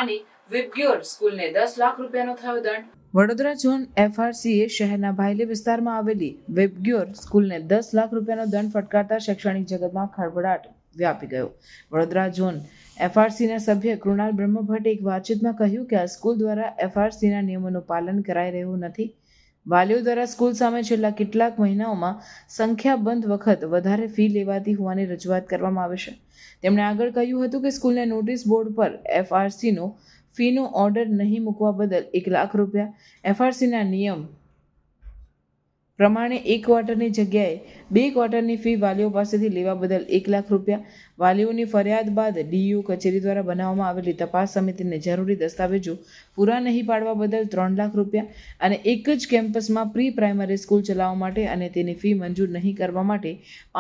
માની વિબગ્યોર સ્કૂલને 10 લાખ રૂપિયાનો થયો દંડ. વડોદરા ઝોન એફઆરસીએ શહેરના ભાયલી વિસ્તારમાં આવેલી વિબગ્યોર સ્કૂલને 10 લાખ રૂપિયાનો દંડ ફટકારતા શૈક્ષણિક જગતમાં ખળભળાટ વ્યાપી ગયો. વડોદરા ઝોન એફઆરસીના સભ્ય કૃણાલ બ્રહ્મભટ્ટે એક વાતચીતમાં કહ્યું કે આ સ્કૂલ દ્વારા એફઆરસીના નિયમોનું પાલન કરાઈ રહ્યું નથી. વાલીઓ દ્વારા સ્કૂલ સામે છેલ્લા કેટલાક મહિનાઓમાં સંખ્યાબંધ વખત વધારે ફી લેવાતી હોવાની રજૂઆત કરવામાં આવે છે. તેમણે આગળ કહ્યું હતું કે સ્કૂલને નોટિસ બોર્ડ પર એફઆરસીનો ફીનો ઓર્ડર નહીં મૂકવા બદલ 1 લાખ રૂપિયા, એફઆરસીના નિયમ પ્રમાણે 1 ક્વાર્ટરની જગ્યાએ 2 ક્વાર્ટરની ફી વાલીઓ પાસેથી લેવા બદલ 1 લાખ રૂપિયા, વાલીઓની ફરિયાદ બાદ ડીયુ કચેરી દ્વારા બનાવવામાં આવેલી તપાસ સમિતિને જરૂરી દસ્તાવેજો પૂરા નહીં પાડવા બદલ 3 લાખ રૂપિયા અને એક જ કેમ્પસમાં પ્રી પ્રાઇમરી સ્કૂલ ચલાવવા માટે અને તેની ફી મંજૂર નહીં કરવા માટે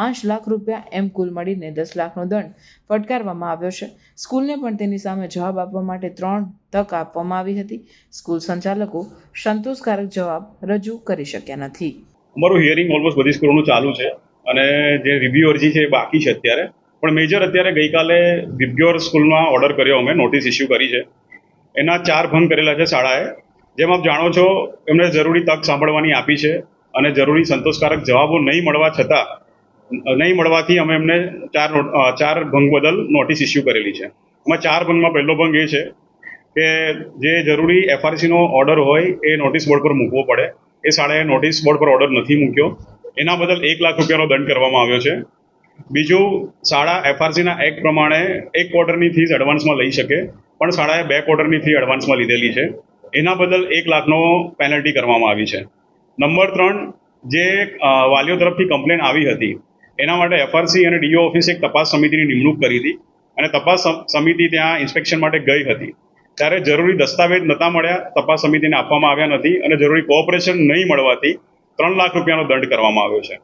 5 લાખ રૂપિયા એમ કુલ મળીને 10 લાખનો દંડ ફટકારવામાં આવ્યો છે. સ્કૂલને પણ તેની સામે જવાબ આપવા માટે 3 તક આપવામાં આવી હતી. સ્કૂલ સંચાલકો સંતોષકારક જવાબ રજૂ કરી શક્યા નથી. અમારું હિયરિંગ ઓલમોસ્ટ બધી સ્કૂલોનું ચાલુ છે અને જે રિવ્યુ અરજી છે એ બાકી છે અત્યારે. પણ મેજર અત્યારે ગઈકાલે વિબગ્યોર સ્કૂલમાં ઓર્ડર કર્યો, અમે નોટિસ ઇસ્યુ કરી છે. એના 4 ભંગ કરેલા છે શાળાએ. જેમ આપ જાણો છો, એમને જરૂરી તક સાંભળવાની આપી છે અને જરૂરી સંતોષકારક જવાબો નહીં મળવાથી અમે એમને 4 ભંગ બદલ નોટિસ ઇસ્યુ કરેલી છે. એમાં 4 ભંગમાં પહેલો ભંગ એ છે કે જે જરૂરી એફઆરસીનો ઓર્ડર હોય એ નોટિસ બોર્ડ પર મૂકવો પડે. એ શાળાએ નોટિસ બોર્ડ પર ઓર્ડર નથી મૂક્યો, એના બદલ 1 લાખ રૂપિયાનો દંડ કરવામાં આવ્યો છે. બીજું, શાળા એફઆરસીના એક્ટ પ્રમાણે 1 ક્વાર્ટરની ફીસ એડવાન્સમાં લઈ શકે, પણ શાળાએ 2 ક્વાર્ટરની ફી એડવાન્સમાં લીધેલી છે. એના બદલ 1 લાખનો પેનલ્ટી કરવામાં આવી છે. નંબર 3, જે વાલીઓ તરફથી કમ્પ્લેન આવી હતી એના માટે એફઆરસી અને ડીઓ ઓફિસે એક તપાસ સમિતિની નિમણૂક કરી હતી અને તપાસ સમિતિ ત્યાં ઇન્સ્પેક્શન માટે ગઈ હતી. ત્યારે જરૂરી દસ્તાવેજ નહોતા મળ્યા, તપાસ સમિતિને આપવામાં આવ્યા નથી અને જરૂરી કોઓપરેશન નહીં મળવાથી 3 લાખ રૂપિયાનો દંડ કરવામાં આવ્યો છે.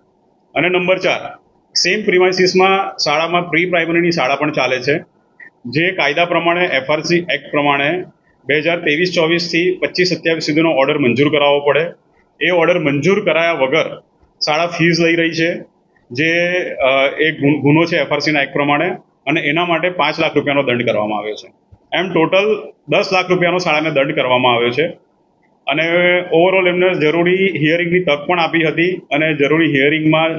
અને નંબર 4, સેમ પ્રિમાઇસીસમાં શાળામાં પ્રી પ્રાઇમરીની શાળા પણ ચાલે છે. જે કાયદા પ્રમાણે એફઆરસી એક્ટ પ્રમાણે 2023-24 થી 25-27 સુધીનો ઓર્ડર મંજૂર કરાવવો પડે. એ ઓર્ડર મંજૂર કરાયા વગર શાળા ફીસ લઈ રહી છે, જે એક ગુનો છે એફઆરસીના એક્ટ પ્રમાણે, અને એના માટે 5 લાખ રૂપિયાનો દંડ કરવામાં આવ્યો છે. એમ ટોટલ 10 લાખ રૂપિયાનો શાળાને દંડ કરવામાં આવ્યો છે. અને ઓવરઓલ એમને જરૂરી હિયરિંગની તક પણ આપી હતી અને જરૂરી હિયરિંગમાં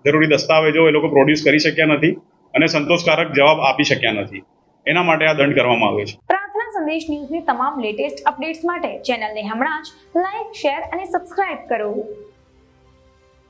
જરૂરી દસ્તાવેજો એ લોકો પ્રોડ્યુસ કરી શક્યા નથી અને સંતોષકારક જવાબ આપી શક્યા નથી. એના માટે આ દંડ કરવામાં આવ્યો છે. પ્રાર્થના સંદેશ ન્યૂઝની તમામ લેટેસ્ટ અપડેટ્સ માટે ચેનલને હમણાં જ લાઈક, શેર અને સબસ્ક્રાઇબ કરો.